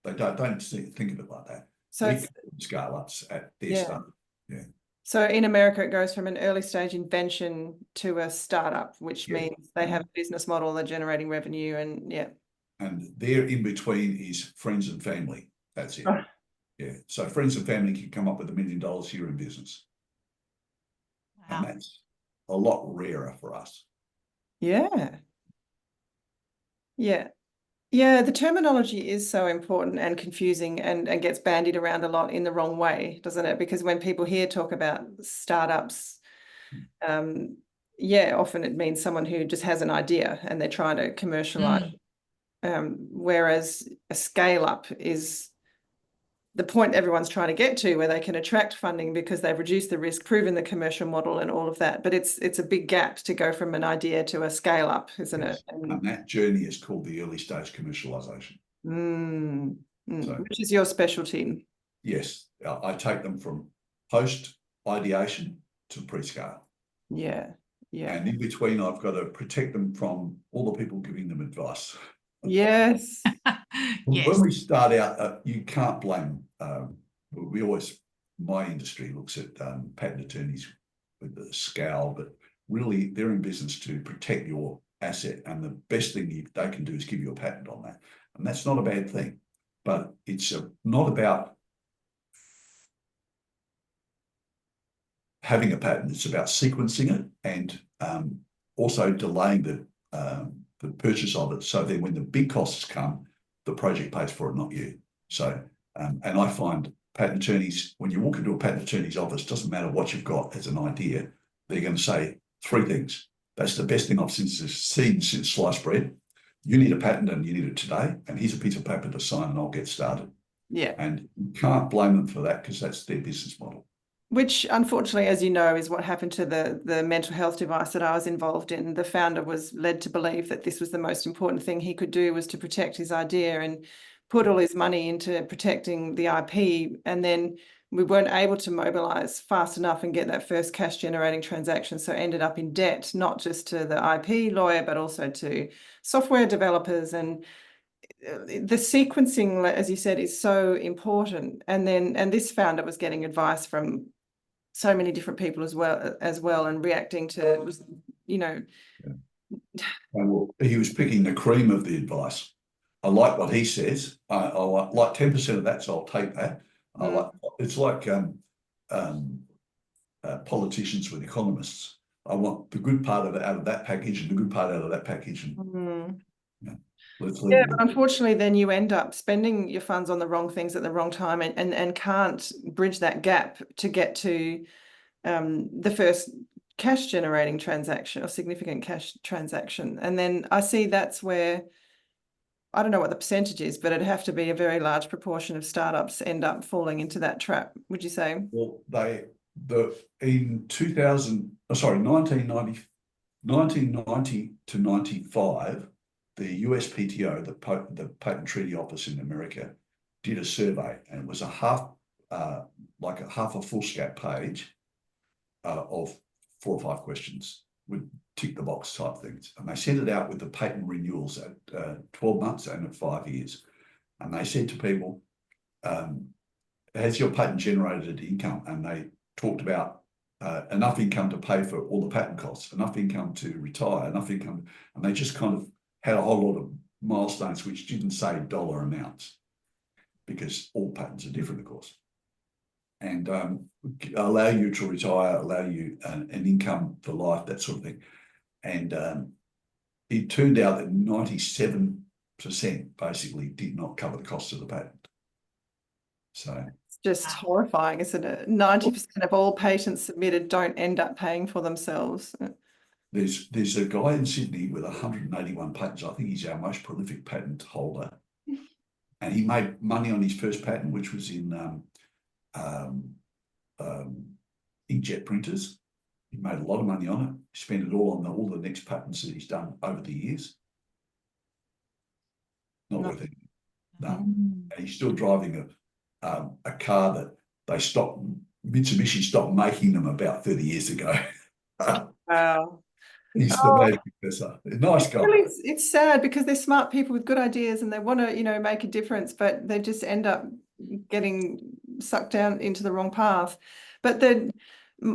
They don't think of it like that. So we scale-ups at their start. Yeah. So in America, it goes from an early stage invention to a startup, which means they have a business model, they're generating revenue, and And there in between is friends and family. That's it. Yeah. So friends and family can come up with $1 million here in business. Wow. And that's a lot rarer for us. Yeah. Yeah. Yeah, the terminology is so important and confusing, and gets bandied around a lot in the wrong way, doesn't it? Because when people hear talk about startups, often it means someone who just has an idea and they're trying to commercialize. Whereas a scale up is the point everyone's trying to get to, where they can attract funding because they've reduced the risk, proven the commercial model and all of that. But it's a big gap to go from an idea to a scale up, isn't it? And that journey is called the early stage commercialization. Which is your specialty? Yes, I take them from post ideation to pre-scale. Yeah. And in between, I've got to protect them from all the people giving them advice. Yes. When we start out, you can't blame. We always, my industry looks at patent attorneys with the scowl, but really they're in business to protect your asset, and the best thing they can do is give you a patent on that, and that's not a bad thing. But it's not about having a patent; it's about sequencing it and also delaying the purchase of it, so then when the big costs come, the project pays for it, not you. So, and I find patent attorneys, when you walk into a patent attorney's office, doesn't matter what you've got as an idea, they're going to say 3 things. That's the best thing I've seen since sliced bread. You need a patent and you need it today, and here's a piece of paper to sign and I'll get started. Yeah. And you can't blame them for that, because that's their business model. Which, unfortunately, as you know, is what happened to the mental health device that I was involved in. The founder was led to believe that this was the most important thing he could do, was to protect his idea, and put all his money into protecting the IP. And then we weren't able to mobilize fast enough and get that first cash generating transaction. So ended up in debt, not just to the IP lawyer, but also to software developers. And the sequencing, as you said, is so important. And this founder was getting advice from so many different people as well, and reacting to, Well, he was picking the cream of the advice. I like what he says. I like 10% of that, so I'll take that. It's like politicians with economists. I want the good part of it out of that package and the good part out of that package. And, Let's leave Yeah, it but with unfortunately, then you end up spending your funds on the wrong things at the wrong time and can't bridge that gap to get to the first cash generating transaction or significant cash transaction. And then I see that's where, I don't know what the percentage is, but it'd have to be a very large proportion of startups end up falling into that trap, would you say? Well, in 1990 to 95, the USPTO, the Patent Treaty Office in America, did a survey, and it was like a half a foolscap page of 4 or 5 questions with tick the box type things. And they sent it out with the patent renewals at 12 months and at 5 years. And they said to people, has your patent generated income? And they talked about enough income to pay for all the patent costs, enough income to retire, enough income. And they just kind of had a whole lot of milestones which didn't say dollar amounts, because all patents are different, of course. And allow you to retire, allow you an income for life, that sort of thing. And it turned out that 97% basically did not cover the cost of the patent. So it's just horrifying, isn't it? 90% of all patents submitted don't end up paying for themselves. there's a guy in Sydney with 181 patents. I think he's our most prolific patent holder. And he made money on his first patent, which was in inkjet printers. He made a lot of money on it. He spent it all on all the next patents that he's done over the years. Not worth it. No. And he's still driving a car that Mitsubishi stopped making them about 30 years ago. Wow. He's the main professor. Nice guy. Really, it's sad because they're smart people with good ideas and they want to, make a difference, but they just end up getting sucked down into the wrong path. But then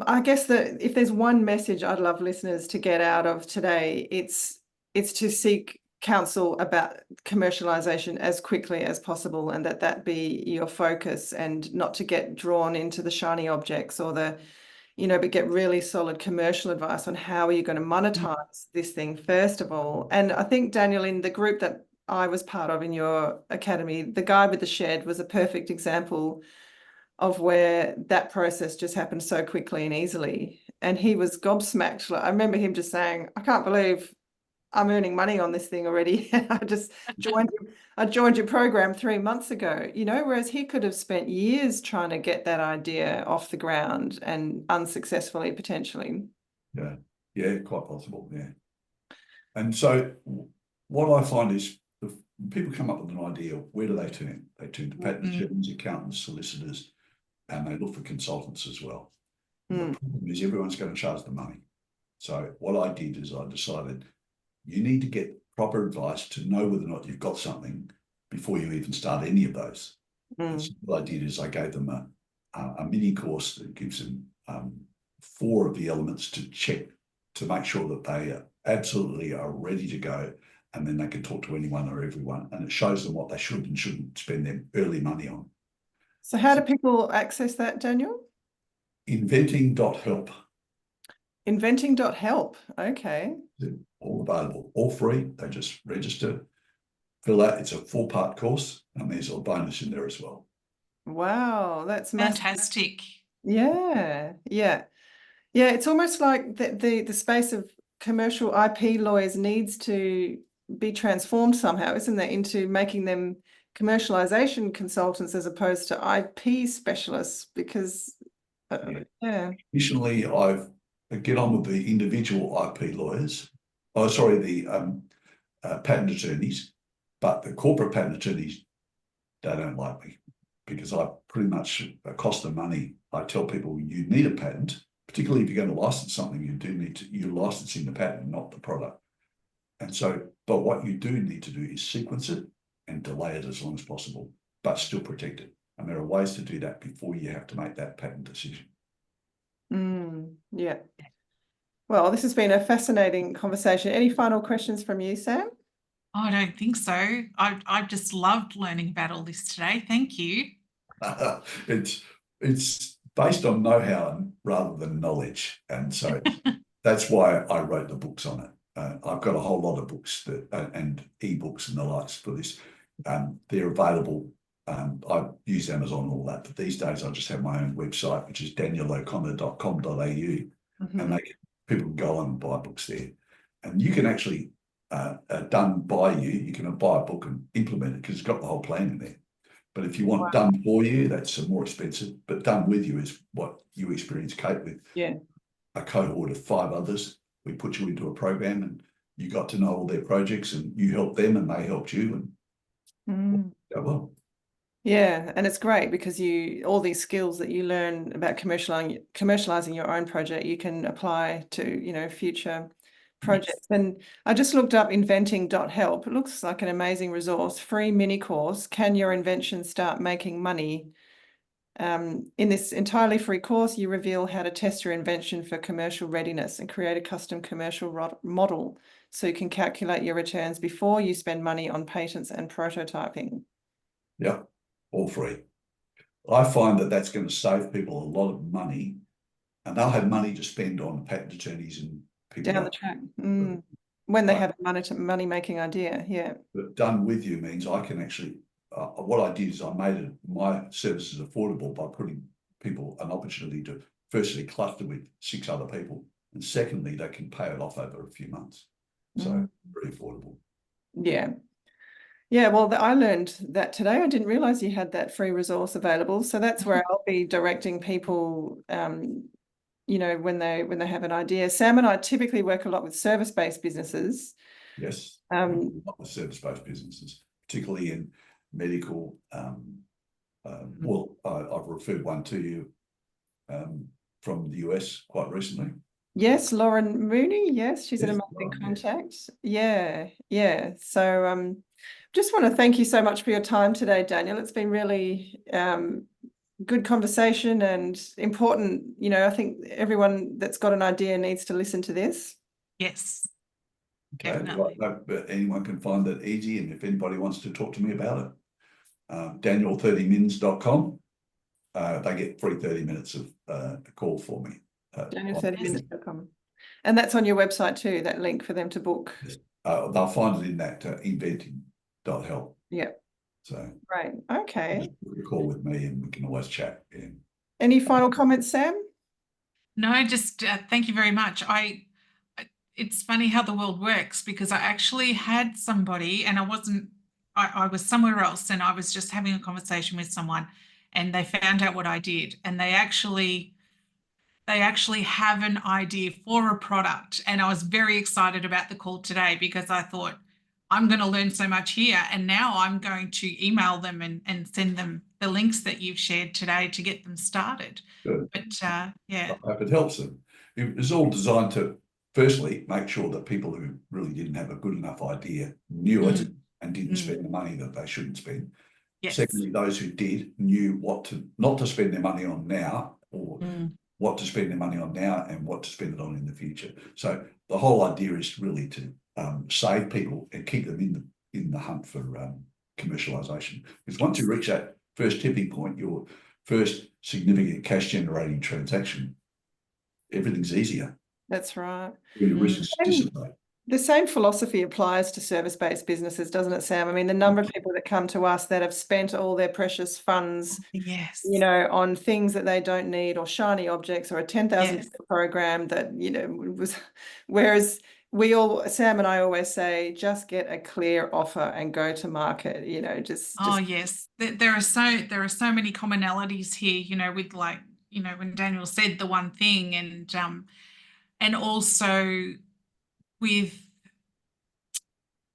I guess that if there's one message I'd love listeners to get out of today, it's to seek counsel about commercialisation as quickly as possible, and that be your focus, and not to get drawn into the shiny objects or but get really solid commercial advice on how are you going to monetize this thing first of all. And I think, Daniel, in the group that I was part of in your academy, the guy with the shed was a perfect example of where that process just happened so quickly and easily. And he was gobsmacked. I remember him just saying, I can't believe I'm earning money on this thing already. I just joined your program 3 months ago, whereas he could have spent years trying to get that idea off the ground and unsuccessfully potentially. Yeah, quite possible. Yeah. And so what I find is people come up with an idea, where do they turn? They turn to patent attorneys, accountants, solicitors, and they look for consultants as well. The problem is everyone's going to charge the money. So what I did is I decided you need to get proper advice to know whether or not you've got something before you even start any of those. So what I did is I gave them a mini course that gives them 4 of the elements to check to make sure that they absolutely are ready to go, and then they can talk to anyone or everyone, and it shows them what they should and shouldn't spend their early money on. So how do people access that, Daniel? Inventing.help. Inventing.help. Okay. They're all available, all free. They just register, fill out. It's a 4-part course, and there's a bonus in there as well. Wow, that's fantastic. Yeah. It's almost like the space of commercial IP lawyers needs to be transformed somehow, isn't there, into making them commercialization consultants as opposed to IP specialists, because Additionally, I've get on with the individual IP lawyers. Oh, sorry, the patent attorneys, but the corporate patent attorneys, they don't like me, because I pretty much cost them money. I tell people you need a patent, particularly if you're going to license something. You do need to, you're licensing the patent, not the product. And so, but what you do need to do is sequence it and delay it as long as possible, but still protect it. And there are ways to do that before you have to make that patent decision. Yeah. Well, this has been a fascinating conversation. Any final questions from you, Sam? I don't think so. I've just loved learning about all this today. Thank you. It's based on know-how rather than knowledge. And so that's why I wrote the books on it. I've got a whole lot of books that and ebooks and the likes for this. They're available. I use Amazon and all that, but these days I just have my own website, which is danieloconnor.com.au, and people can go on and buy books there. And you can actually, done by you, you can buy a book and implement it because it's got the whole plan in there. But if you want done for you, that's more expensive. But done with you is what you experience, Kate, with a cohort of 5 others. We put you into a program and you got to know all their projects and you helped them and they helped you and go well. Yeah, and it's great because all these skills that you learn about commercializing your own project, you can apply to, future projects. And I just looked up inventing.help. It looks like an amazing resource, free mini course. Can your invention start making money? In this entirely free course, you reveal how to test your invention for commercial readiness and create a custom commercial model so you can calculate your returns before you spend money on patents and prototyping. Yeah, all free. I find that that's going to save people a lot of money, and they'll have money to spend on patent attorneys and people down the track when they have a money-making idea. Yeah. But done with you means I can actually, what I did is I made my services affordable by putting people an opportunity to firstly cluster with 6 other people, and secondly, they can pay it off over a few months. So very affordable. Yeah. Yeah, well, I learned that today. I didn't realize you had that free resource available. So that's where I'll be directing people, when they have an idea. Sam and I typically work a lot with service-based businesses. Yes, a lot of service-based businesses, particularly in medical. Well, I've referred one to you from the US quite recently. Yes, Lauren Mooney. Yes, she's an amazing contact. Yeah. So just want to thank you so much for your time today, Daniel. It's been really good conversation and important. I think everyone that's got an idea needs to listen to this. Yes. Okay, but anyone can find that easy, and if anybody wants to talk to me about it, daniel30mins.com. They get free 30 minutes of a call for me. Daniel30mins.com. And that's on your website too, that link for them to book. Yes. They'll find it in that inventing.help. Yeah. So right. Okay. Just book a call with me and we can always chat. Yeah. Any final comments, Sam? No, just thank you very much. It's funny how the world works, because I actually had somebody, and I was somewhere else, and I was just having a conversation with someone, and they found out what I did, and they actually have an idea for a product. And I was very excited about the call today, because I thought, I'm going to learn so much here. And now I'm going to email them and send them the links that you've shared today to get them started. Good. But yeah. I hope it helps them. It was all designed to, firstly, make sure that people who really didn't have a good enough idea knew it and didn't spend the money that they shouldn't spend. Yes. Secondly, those who did knew what not to spend their money on now, or what to spend their money on now and what to spend it on in the future. So the whole idea is really to save people and keep them in the hunt for commercialisation. Because once you reach that first tipping point, your first significant cash generating transaction, everything's easier. That's right. Your risks dissipate. The same philosophy applies to service-based businesses, doesn't it, Sam? I mean, the number of people that come to us that have spent all their precious funds, on things that they don't need, or shiny objects, or a 10,000 program that, was, whereas Sam and I always say, just get a clear offer and go to market, just. Oh, yes. There are so many commonalities here, with when Daniel said the one thing, and also with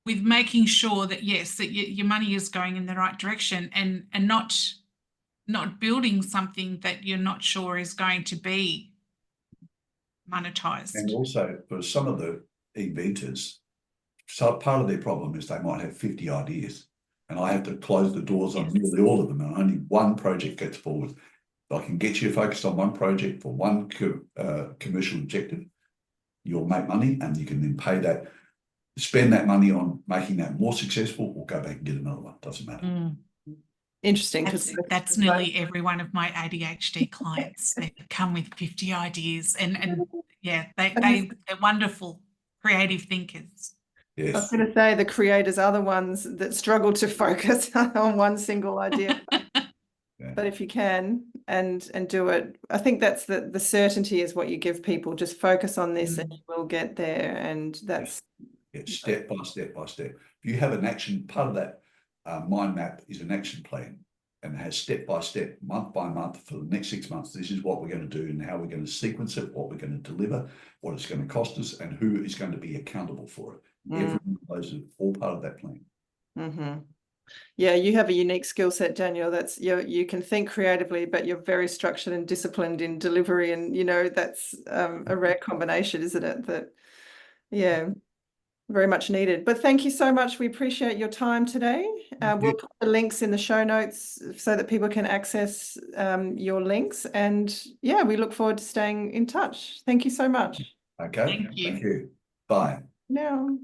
making sure that, yes, that your money is going in the right direction, and not building something that you're not sure is going to be monetized. And also for some of the inventors, so part of their problem is they might have 50 ideas, and I have to close the doors on nearly all of them, and only one project gets forward. If I can get you focused on one project for one commercial objective, you'll make money, and you can then spend that money on making that more successful, or go back and get another one. Doesn't matter. Interesting, because that's nearly every one of my ADHD clients. They come with 50 ideas, and yeah, they're wonderful. creative thinkers. I was Yes. going to say the creators are the ones that struggle to focus on one single idea. Yeah. But if you can and do it, I think that's the certainty is what you give people. Just focus on this and you will get there. And that's Step by step by step. If you have an action, part of that mind map is an action plan, and has step by step, month by month for the next 6 months. This is what we're going to do and how we're going to sequence it, what we're going to deliver, what it's going to cost us, and who is going to be accountable for it. Every one of those are all part of that plan. Mm-hmm. Yeah, you have a unique skill set, Daniel. That's you can think creatively, but you're very structured and disciplined in delivery, and that's a rare combination, isn't it? That, yeah, very much needed. But thank you so much. We appreciate your time today. We'll put the links in the show notes so that people can access your links. And yeah, we look forward to staying in touch. Thank you so much. Okay. Thank you. Thank you. Bye. Now.